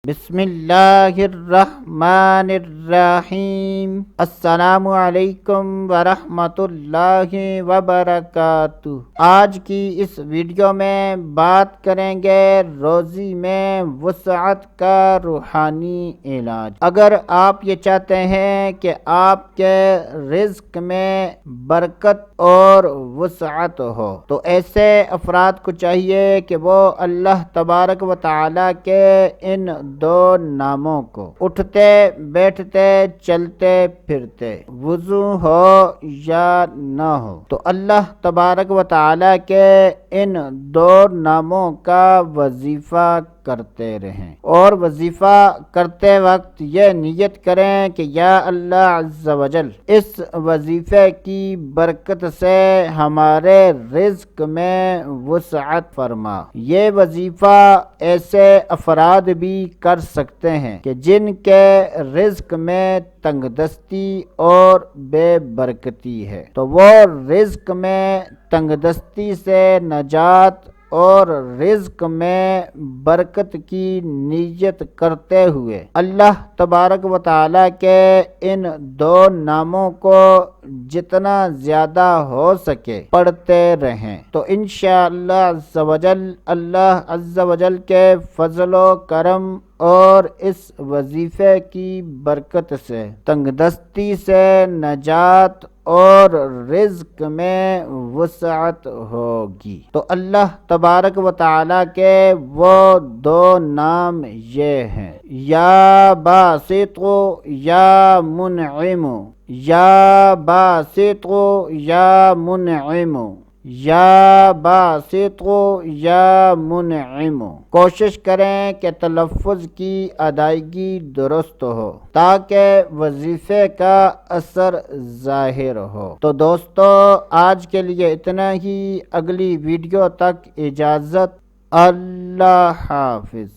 بسم اللہ الرحمن الرحیم۔ السلام علیکم ورحمۃ اللہ وبرکاتہ۔ آج کی اس ویڈیو میں بات کریں گے روزی میں وسعت کا روحانی علاج۔ اگر آپ یہ چاہتے ہیں کہ آپ کے رزق میں برکت اور وسعت ہو تو ایسے افراد کو چاہیے کہ وہ اللہ تبارک و تعالیٰ کے ان دو ناموں کو اٹھتے بیٹھتے چلتے پھرتے وضو ہو یا نہ ہو تو اللہ تبارک و تعالیٰ کے ان دو ناموں کا وظیفہ کرتے رہیں، اور وظیفہ کرتے وقت یہ نیت کریں کہ یا اللہ عز و جل اس وظیفے کی برکت سے ہمارے رزق میں وسعت فرما۔ یہ وظیفہ ایسے افراد بھی کر سکتے ہیں کہ جن کے رزق میں تنگ دستی اور بے برکتی ہے، تو وہ رزق میں تنگ دستی سے نجات اور رزق میں برکت کی نیت کرتے ہوئے اللہ تبارک و تعالیٰ کے ان دو ناموں کو جتنا زیادہ ہو سکے پڑھتے رہیں تو انشاءاللہ عز و جل اللہ عز و جل کے فضل و کرم اور اس وظیفے کی برکت سے تنگ دستی سے نجات اور رزق میں وسعت ہوگی۔ تو اللہ تبارک و تعالیٰ کے وہ دو نام یہ ہیں: یا باسط یا منعم، یا باسط یا منعم، یا باسط یا منعم۔ کوشش کریں کہ تلفظ کی ادائیگی درست ہو تاکہ وظیفے کا اثر ظاہر ہو۔ تو دوستو آج کے لیے اتنا ہی، اگلی ویڈیو تک اجازت، اللہ حافظ۔